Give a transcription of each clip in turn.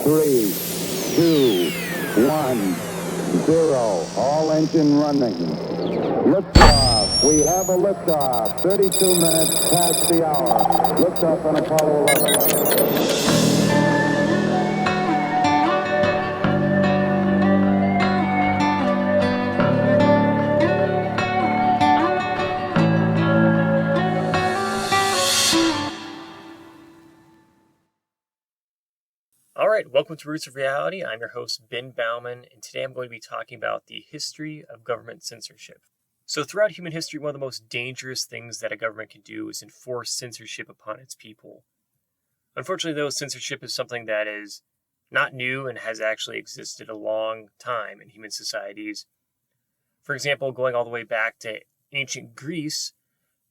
3, 2, 1, 0. All engine running. Liftoff. We have a liftoff. 32 minutes past the hour. Liftoff on Apollo 11. All right, welcome to Roots of Reality. I'm your host, Ben Baumann, and today I'm going to be talking about the history of government censorship. So throughout human history, one of the most dangerous things that a government can do is enforce censorship upon its people. Unfortunately, though, censorship is something that is not new and has actually existed a long time in human societies. For example, going all the way back to ancient Greece,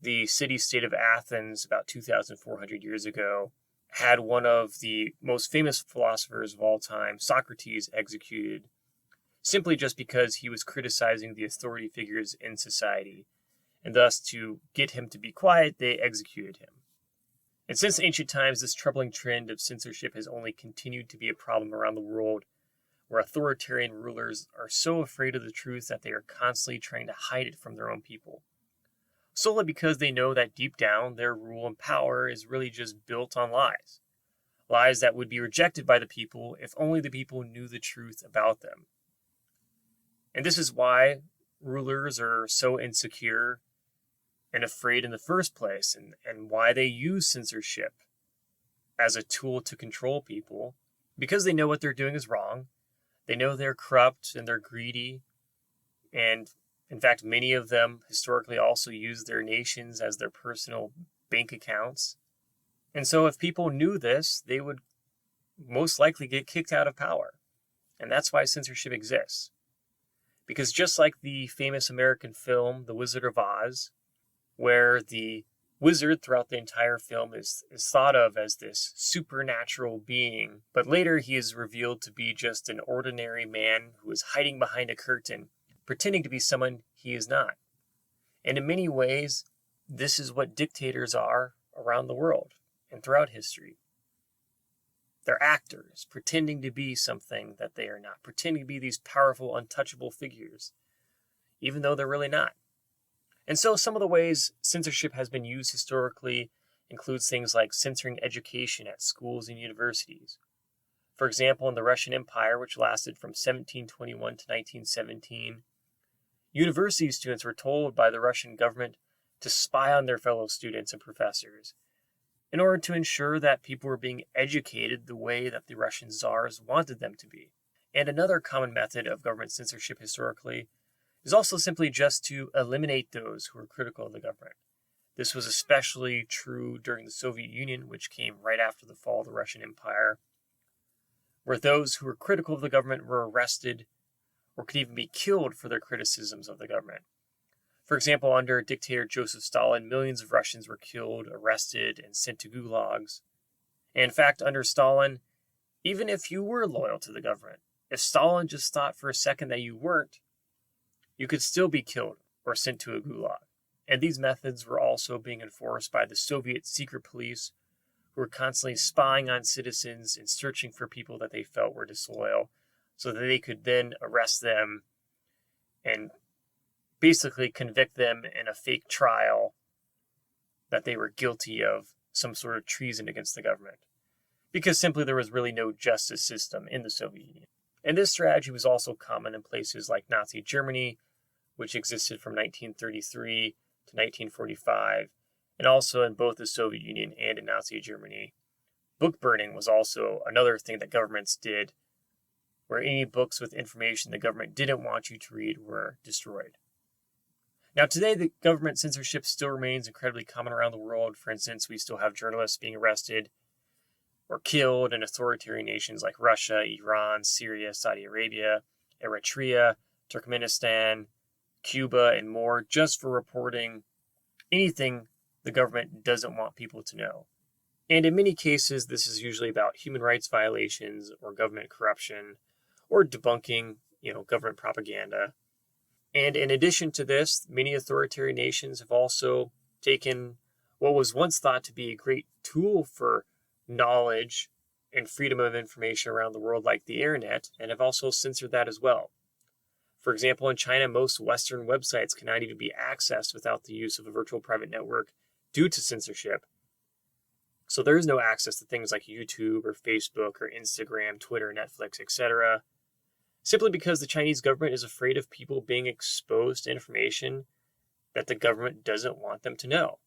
the city-state of Athens about 2,400 years ago had one of the most famous philosophers of all time, Socrates, executed simply just because he was criticizing the authority figures in society. And thus, to get him to be quiet, they executed him. And since ancient times, this troubling trend of censorship has only continued to be a problem around the world, where authoritarian rulers are so afraid of the truth that they are constantly trying to hide it from their own people, solely because they know that deep down their rule and power is really just built on lies. Lies that would be rejected by the people if only the people knew the truth about them. And this is why rulers are so insecure and afraid in the first place, and why they use censorship as a tool to control people, because they know what they're doing is wrong. They know they're corrupt and they're greedy, and in fact, many of them historically also use their nations as their personal bank accounts. And so if people knew this, they would most likely get kicked out of power. And that's why censorship exists. Because just like the famous American film, The Wizard of Oz, where the wizard throughout the entire film is thought of as this supernatural being, but later he is revealed to be just an ordinary man who is hiding behind a curtain, pretending to be someone he is not. And in many ways, this is what dictators are around the world and throughout history. They're actors, pretending to be something that they are not, pretending to be these powerful, untouchable figures, even though they're really not. And so some of the ways censorship has been used historically includes things like censoring education at schools and universities. For example, in the Russian Empire, which lasted from 1721 to 1917, university students were told by the Russian government to spy on their fellow students and professors in order to ensure that people were being educated the way that the Russian czars wanted them to be. And another common method of government censorship historically is also simply just to eliminate those who were critical of the government. This was especially true during the Soviet Union, which came right after the fall of the Russian Empire, where those who were critical of the government were arrested or could even be killed for their criticisms of the government. For example, under dictator Joseph Stalin, millions of Russians were killed, arrested, and sent to gulags. And in fact, under Stalin, even if you were loyal to the government, if Stalin just thought for a second that you weren't, you could still be killed or sent to a gulag. And these methods were also being enforced by the Soviet secret police, who were constantly spying on citizens and searching for people that they felt were disloyal, so that they could then arrest them and basically convict them in a fake trial that they were guilty of some sort of treason against the government, because simply there was really no justice system in the Soviet Union. And this strategy was also common in places like Nazi Germany, which existed from 1933 to 1945, and also in both the Soviet Union and in Nazi Germany. Book burning was also another thing that governments did, where any books with information the government didn't want you to read were destroyed. Now, today, the government censorship still remains incredibly common around the world. For instance, we still have journalists being arrested or killed in authoritarian nations like Russia, Iran, Syria, Saudi Arabia, Eritrea, Turkmenistan, Cuba, and more, just for reporting anything the government doesn't want people to know. And in many cases, this is usually about human rights violations or government corruption or debunking, government propaganda. And in addition to this, many authoritarian nations have also taken what was once thought to be a great tool for knowledge and freedom of information around the world like the internet, and have also censored that as well. For example, in China, most Western websites cannot even be accessed without the use of a virtual private network due to censorship. So there is no access to things like YouTube or Facebook or Instagram, Twitter, Netflix, etc., simply because the Chinese government is afraid of people being exposed to information that the government doesn't want them to know.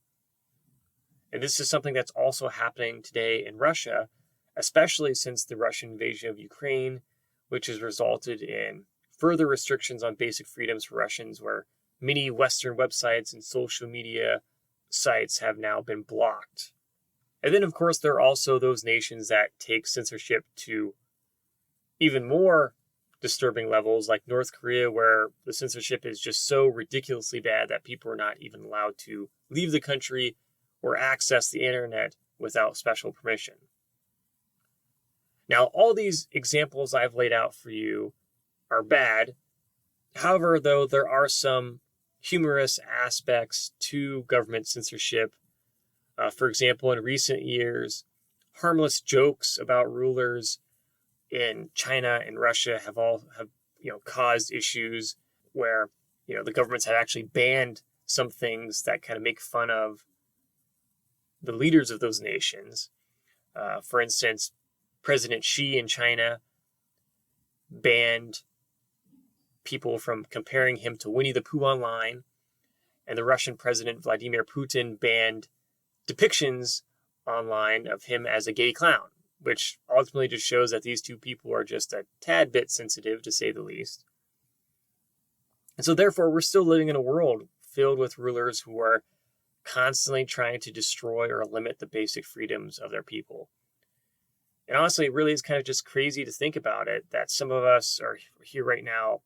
And this is something that's also happening today in Russia, especially since the Russian invasion of Ukraine, which has resulted in further restrictions on basic freedoms for Russians, where many Western websites and social media sites have now been blocked. And then, of course, there are also those nations that take censorship to even more disturbing levels, like North Korea, where the censorship is just so ridiculously bad that people are not even allowed to leave the country or access the internet without special permission. Now, all these examples I've laid out for you are bad. However, though, there are some humorous aspects to government censorship. For example, in recent years, harmless jokes about rulers in China and Russia have caused issues where the governments have actually banned some things that kind of make fun of the leaders of those nations. For instance, President Xi in China banned people from comparing him to Winnie the Pooh online, and the Russian President Vladimir Putin banned depictions online of him as a gay clown, which ultimately just shows that these two people are just a tad bit sensitive, to say the least. And so therefore, we're still living in a world filled with rulers who are constantly trying to destroy or limit the basic freedoms of their people. And honestly, it really is kind of just crazy to think about it, that some of us are here right now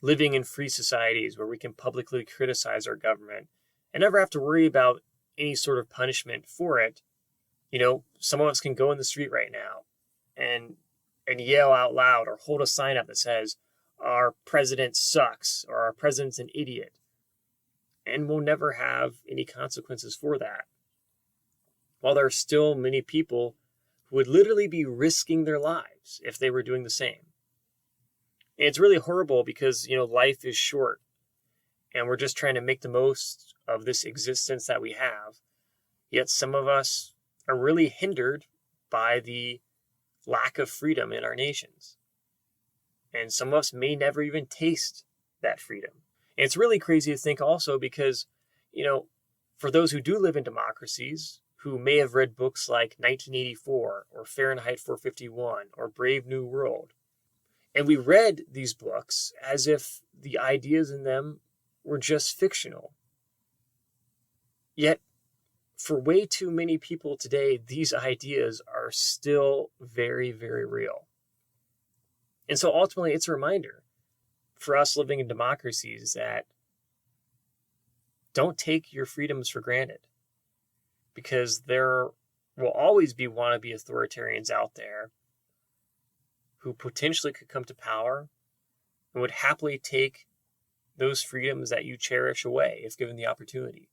living in free societies where we can publicly criticize our government and never have to worry about any sort of punishment for it. Some of us can go in the street right now and yell out loud or hold a sign up that says, "Our president sucks," or "Our president's an idiot." And we'll never have any consequences for that. While there are still many people who would literally be risking their lives if they were doing the same. And it's really horrible because, life is short and we're just trying to make the most of this existence that we have. Yet some of us are really hindered by the lack of freedom in our nations. And some of us may never even taste that freedom. And it's really crazy to think also because, for those who do live in democracies, who may have read books like 1984 or Fahrenheit 451 or Brave New World, and we read these books as if the ideas in them were just fictional. Yet, for way too many people today, these ideas are still very, very real. And so ultimately, it's a reminder for us living in democracies that don't take your freedoms for granted, because there will always be wannabe authoritarians out there who potentially could come to power and would happily take those freedoms that you cherish away if given the opportunity.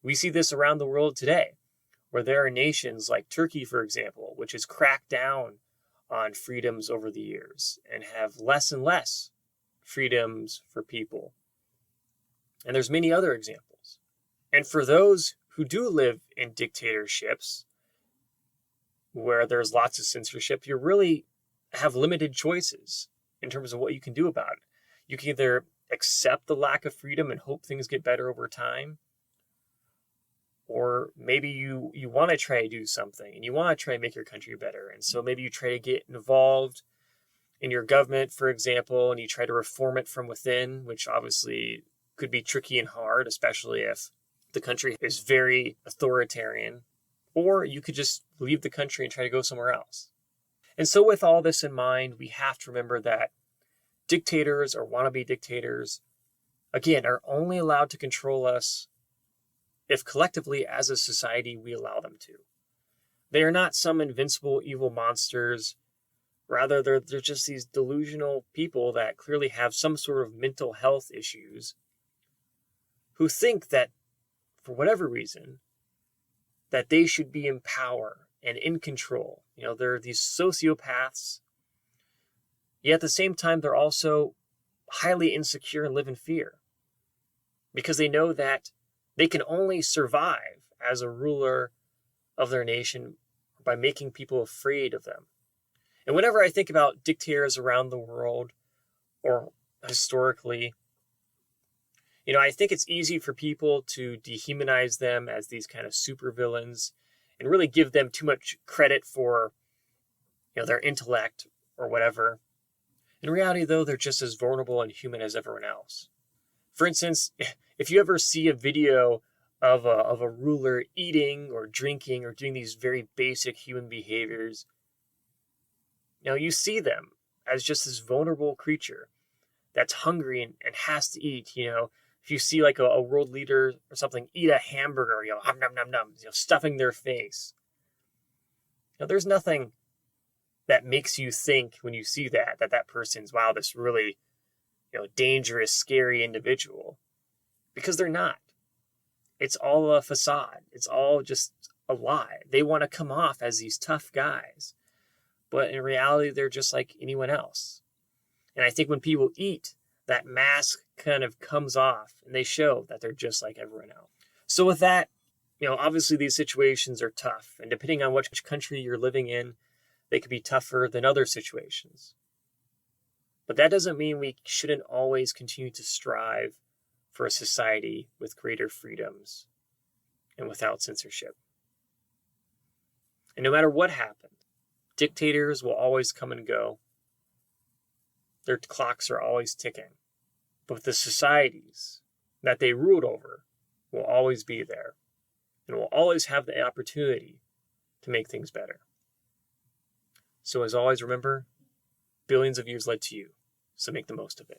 We see this around the world today, where there are nations like Turkey, for example, which has cracked down on freedoms over the years and have less and less freedoms for people. And there's many other examples. And for those who do live in dictatorships where there's lots of censorship, you really have limited choices in terms of what you can do about it. You can either accept the lack of freedom and hope things get better over time, or maybe you want to try to do something and you want to try to make your country better. And so maybe you try to get involved in your government, for example, and you try to reform it from within, which obviously could be tricky and hard, especially if the country is very authoritarian. Or you could just leave the country and try to go somewhere else. And so with all this in mind, we have to remember that dictators or wannabe dictators, again, are only allowed to control us if collectively as a society we allow them to. They are not some invincible evil monsters. Rather, they're just these delusional people that clearly have some sort of mental health issues who think that, for whatever reason, that they should be in power and in control They're these sociopaths, yet at the same time, they're also highly insecure and live in fear because they know that they can only survive as a ruler of their nation by making people afraid of them. And whenever I think about dictators around the world or historically, I think it's easy for people to dehumanize them as these kind of supervillains and really give them too much credit for, their intellect or whatever. In reality, though, they're just as vulnerable and human as everyone else. For instance, if you ever see a video of a ruler eating or drinking or doing these very basic human behaviors, you see them as just this vulnerable creature that's hungry and has to eat. If you see like a world leader or something eat a hamburger, hum, num, num, num, stuffing their face. There's nothing that makes you think when you see that person's, wow, this really, dangerous, scary individual, because they're not. It's all a facade. It's all just a lie. They want to come off as these tough guys, but in reality, they're just like anyone else. And I think when people eat, that mask kind of comes off and they show that they're just like everyone else. So with that, obviously these situations are tough, and depending on which country you're living in, they could be tougher than other situations. But that doesn't mean we shouldn't always continue to strive for a society with greater freedoms and without censorship. And no matter what happens, dictators will always come and go. Their clocks are always ticking. But the societies that they ruled over will always be there and will always have the opportunity to make things better. So as always, remember, billions of years led to you, so make the most of it.